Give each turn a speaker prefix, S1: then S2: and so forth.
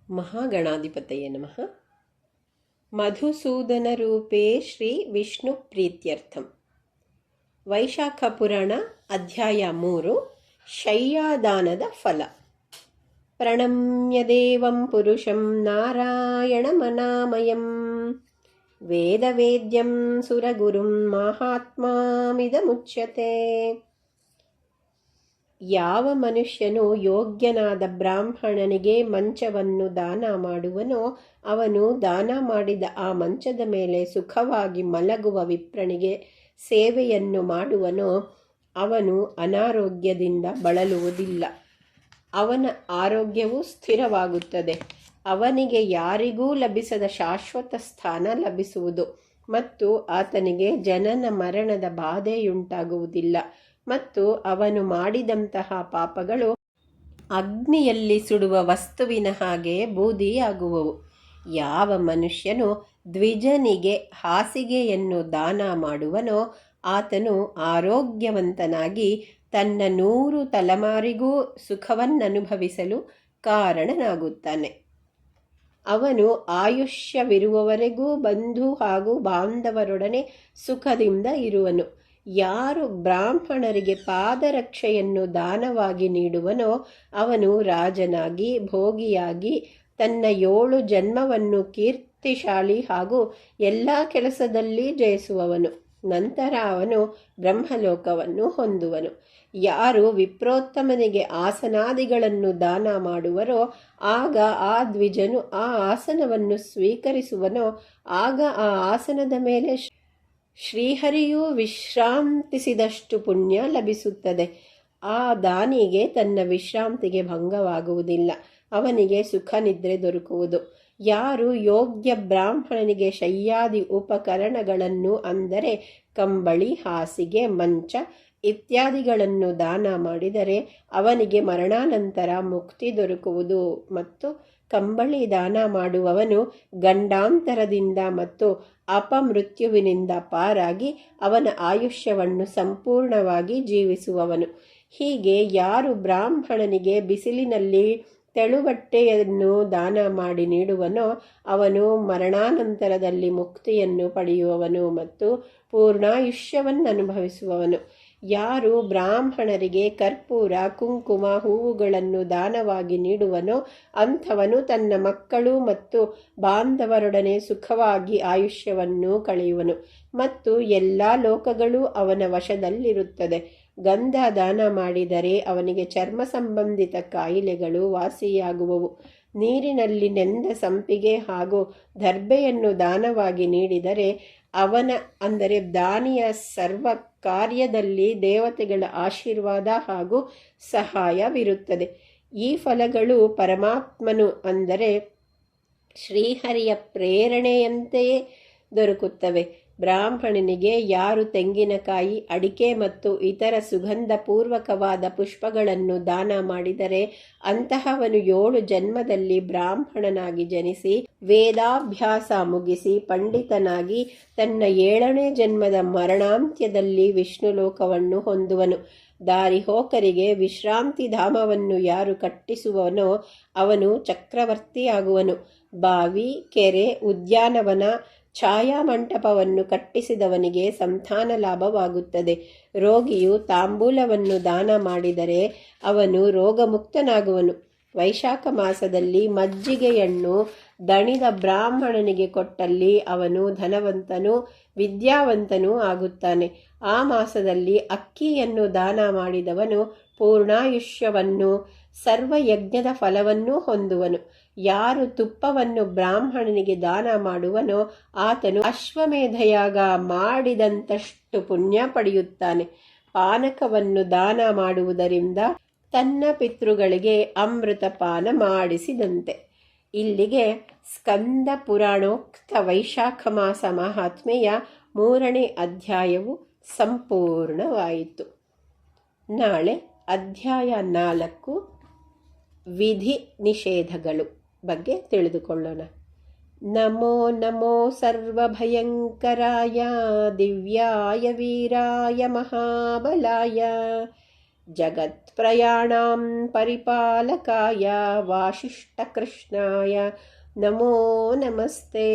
S1: ಮಹಾಗಣಾಧಿಪತಯೇ ನಮಃ. ಮಧುಸೂದನರೂಪೇ ಶ್ರೀ ವಿಷ್ಣು ಪ್ರೀತ್ಯರ್ಥಂ. ವೈಶಾಖ ಪುರಾಣ ಅಧ್ಯಾಯ 3. ಶಯ್ಯಾದಾನದ ಫಲ. ಪ್ರಣಮ್ಯ ದೇವಂ ಪುರುಷಂ ನಾರಾಯಣಮನಾಮಯಂ ವೇದವೇದ್ಯಂ ಸುರಗುರುಂ ಮಹಾತ್ಮಾಮಿದಮುಚ್ಯತೆ. ಯಾವ ಮನುಷ್ಯನು ಯೋಗ್ಯನಾದ ಬ್ರಾಹ್ಮಣನಿಗೆ ಮಂಚವನ್ನು ದಾನ ಮಾಡುವನೋ, ಅವನು ದಾನ ಮಾಡಿದ ಆ ಮಂಚದ ಮೇಲೆ ಸುಖವಾಗಿ ಮಲಗುವ ವಿಪ್ರನಿಗೆ ಸೇವೆಯನ್ನು ಮಾಡುವನೋ, ಅವನು ಅನಾರೋಗ್ಯದಿಂದ ಬಳಲುವುದಿಲ್ಲ. ಅವನ ಆರೋಗ್ಯವು ಸ್ಥಿರವಾಗುತ್ತದೆ. ಅವನಿಗೆ ಯಾರಿಗೂ ಲಭಿಸದ ಶಾಶ್ವತ ಸ್ಥಾನ ಲಭಿಸುವುದು ಮತ್ತು ಆತನಿಗೆ ಜನನ ಮರಣದ ಬಾಧೆಯುಂಟಾಗುವುದಿಲ್ಲ. ಮತ್ತು ಅವನು ಮಾಡಿದಂತಹ ಪಾಪಗಳು ಅಗ್ನಿಯಲ್ಲಿ ಸುಡುವ ವಸ್ತುವಿನ ಹಾಗೆ ಬೂದಿಯಾಗುವವು. ಯಾವ ಮನುಷ್ಯನು ದ್ವಿಜನಿಗೆ ಹಾಸಿಗೆಯನ್ನು ದಾನ ಮಾಡುವನೋ, ಆತನು ಆರೋಗ್ಯವಂತನಾಗಿ ತನ್ನ 100 ತಲೆಮಾರಿಗೂ ಸುಖವನ್ನನುಭವಿಸಲು ಕಾರಣನಾಗುತ್ತಾನೆ. ಅವನು ಆಯುಷ್ಯವಿರುವವರೆಗೂ ಬಂಧು ಹಾಗೂ ಬಾಂಧವರೊಡನೆ ಸುಖದಿಂದ ಇರುವನು. ಯಾರು ಬ್ರಾಹ್ಮಣರಿಗೆ ಪಾದರಕ್ಷೆಯನ್ನು ದಾನವಾಗಿ ನೀಡುವನೋ, ಅವನು ರಾಜನಾಗಿ ಭೋಗಿಯಾಗಿ ತನ್ನ 7 ಜನ್ಮವನ್ನು ಕೀರ್ತಿಶಾಲಿ ಹಾಗೂ ಎಲ್ಲ ಕೆಲಸದಲ್ಲಿ ಜಯಿಸುವವನು. ನಂತರ ಅವನು ಬ್ರಹ್ಮಲೋಕವನ್ನು ಹೊಂದುವನು. ಯಾರು ವಿಪ್ರೋತ್ತಮನಿಗೆ ಆಸನಾದಿಗಳನ್ನು ದಾನ ಮಾಡುವರೋ, ಆಗ ಆ ದ್ವಿಜನು ಆ ಆಸನವನ್ನು ಸ್ವೀಕರಿಸುವನೋ, ಆಗ ಆ ಆಸನದ ಮೇಲೆ ಶ್ರೀಹರಿಯು ವಿಶ್ರಾಂತಿಸಿದಷ್ಟು ಪುಣ್ಯ ಲಭಿಸುತ್ತದೆ. ಆ ದಾನಿಗೆ ತನ್ನ ವಿಶ್ರಾಂತಿಗೆ ಭಂಗವಾಗುವುದಿಲ್ಲ. ಅವನಿಗೆ ಸುಖ ನಿದ್ರೆ ದೊರಕುವುದು. ಯಾರು ಯೋಗ್ಯ ಬ್ರಾಹ್ಮಣನಿಗೆ ಶಯ್ಯಾದಿ ಉಪಕರಣಗಳನ್ನು, ಅಂದರೆ ಕಂಬಳಿ, ಹಾಸಿಗೆ, ಮಂಚ ಇತ್ಯಾದಿಗಳನ್ನು ದಾನ ಮಾಡಿದರೆ ಅವನಿಗೆ ಮರಣಾನಂತರ ಮುಕ್ತಿ ದೊರಕುವುದು. ಮತ್ತು ಕಂಬಳಿ ದಾನ ಮಾಡುವವನು ಗಂಡಾಂತರದಿಂದ ಮತ್ತು ಅಪಮೃತ್ಯುವಿನಿಂದ ಪಾರಾಗಿ ಅವನ ಆಯುಷ್ಯವನ್ನು ಸಂಪೂರ್ಣವಾಗಿ ಜೀವಿಸುವವನು. ಹೀಗೆ ಯಾರು ಬ್ರಾಹ್ಮಣನಿಗೆ ಬಿಸಿಲಿನಲ್ಲಿ ತೆಳುಬಟ್ಟೆಯನ್ನು ದಾನ ಮಾಡಿ ನೀಡುವನೋ, ಅವನು ಮರಣಾನಂತರದಲ್ಲಿ ಮುಕ್ತಿಯನ್ನು ಪಡೆಯುವವನು ಮತ್ತು ಪೂರ್ಣಾಯುಷ್ಯವನ್ನು ಅನುಭವಿಸುವವನು. ಯಾರು ಬ್ರಾಹ್ಮಣರಿಗೆ ಕರ್ಪೂರ, ಕುಂಕುಮ, ಹೂವುಗಳನ್ನು ದಾನವಾಗಿ ನೀಡುವನೋ, ಅಂಥವನು ತನ್ನ ಮಕ್ಕಳು ಮತ್ತು ಬಾಂಧವರೊಡನೆ ಸುಖವಾಗಿ ಆಯುಷ್ಯವನ್ನು ಕಳೆಯುವನು ಮತ್ತು ಎಲ್ಲ ಲೋಕಗಳು ಅವನ ವಶದಲ್ಲಿರುತ್ತದೆ. ಗಂಧ ದಾನ ಮಾಡಿದರೆ ಅವನಿಗೆ ಚರ್ಮ ಸಂಬಂಧಿತ ಕಾಯಿಲೆಗಳು ವಾಸಿಯಾಗುವವು. ನೀರಿನಲ್ಲಿ ನೆಂದ ಸಂಪಿಗೆ ಹಾಗೂ ದರ್ಬೆಯನ್ನು ದಾನವಾಗಿ ನೀಡಿದರೆ ಅವನ, ಅಂದರೆ ದಾನಿಯ ಸರ್ವ ಕಾರ್ಯದಲ್ಲಿ ದೇವತೆಗಳ ಆಶೀರ್ವಾದ ಹಾಗೂ ಸಹಾಯವಿರುತ್ತದೆ. ಈ ಫಲಗಳು ಪರಮಾತ್ಮನು, ಅಂದರೆ ಶ್ರೀಹರಿಯ ಪ್ರೇರಣೆಯಂತೆಯೇ ದೊರಕುತ್ತವೆ. ಬ್ರಾಹ್ಮಣನಿಗೆ ಯಾರು ತೆಂಗಿನಕಾಯಿ, ಅಡಿಕೆ ಮತ್ತು ಇತರ ಸುಗಂಧ ಪೂರ್ವಕವಾದ ಪುಷ್ಪಗಳನ್ನು ದಾನ ಮಾಡಿದರೆ ಅಂತಹವನು 7 ಜನ್ಮದಲ್ಲಿ ಬ್ರಾಹ್ಮಣನಾಗಿ ಜನಿಸಿ ವೇದಾಭ್ಯಾಸ ಮುಗಿಸಿ ಪಂಡಿತನಾಗಿ ತನ್ನ 7ನೇ ಜನ್ಮದ ಮರಣಾಂತ್ಯದಲ್ಲಿ ವಿಷ್ಣು ಲೋಕವನ್ನು ಹೊಂದುವನು. ದಾರಿಹೋಕರಿಗೆ ವಿಶ್ರಾಂತಿ ಧಾಮವನ್ನು ಯಾರು ಕಟ್ಟಿಸುವನೋ, ಅವನು ಚಕ್ರವರ್ತಿಯಾಗುವನು. ಬಾವಿ, ಕೆರೆ, ಉದ್ಯಾನವನ, ಛಾಯಾಮಂಟಪವನ್ನು ಕಟ್ಟಿಸಿದವನಿಗೆ ಸಂತಾನ ಲಾಭವಾಗುತ್ತದೆ. ರೋಗಿಯು ತಾಂಬೂಲವನ್ನು ದಾನ ಮಾಡಿದರೆ ಅವನು ರೋಗಮುಕ್ತನಾಗುವನು. ವೈಶಾಖ ಮಾಸದಲ್ಲಿ ಮಜ್ಜಿಗೆಯನ್ನು ದಣಿದ ಬ್ರಾಹ್ಮಣನಿಗೆ ಕೊಟ್ಟಲ್ಲಿ ಅವನು ಧನವಂತನೂ ವಿದ್ಯಾವಂತನೂ ಆಗುತ್ತಾನೆ. ಆ ಮಾಸದಲ್ಲಿ ಅಕ್ಕಿಯನ್ನು ದಾನ ಮಾಡಿದವನು ಪೂರ್ಣಾಯುಷ್ಯವನ್ನು, ಸರ್ವಯಜ್ಞದ ಫಲವನ್ನೂ ಹೊಂದುವನು. ಯಾರು ತುಪ್ಪವನ್ನು ಬ್ರಾಹ್ಮಣನಿಗೆ ದಾನ ಮಾಡುವನೋ, ಆತನು ಅಶ್ವಮೇಧಯಾಗ ಮಾಡಿದಂತಷ್ಟು ಪುಣ್ಯ ಪಡೆಯುತ್ತಾನೆ. ಪಾನಕವನ್ನು ದಾನ ಮಾಡುವುದರಿಂದ ತನ್ನ ಪಿತೃಗಳಿಗೆ ಅಮೃತ ಪಾನ ಮಾಡಿಸಿದಂತೆ. ಇಲ್ಲಿಗೆ ಸ್ಕಂದ ಪುರಾಣೋಕ್ತ ವೈಶಾಖ ಮಾಸ ಮಹಾತ್ಮೆಯ 3ನೇ ಅಧ್ಯಾಯವು ಸಂಪೂರ್ಣವಾಯಿತು. ನಾಳೆ ಅಧ್ಯಾಯ 4 ವಿಧಿ ನಿಷೇಧಗಳು ಬಗ್ಗೆ ತಿಳಿದುಕೊಳ್ಳೋಣ. ನಮೋ ನಮೋ ಸರ್ವಭಯಂಕರಾಯ ದಿವ್ಯಾಯ ವೀರಾಯ ಮಹಾಬಲಾಯ ಜಗತ್ಪ್ರಯಾಣಾಂ ಪರಿಪಾಲಕಾಯ ವಾಸಿಷ್ಠಕೃಷ್ಣಾಯ ನಮೋ ನಮಸ್ತೆ.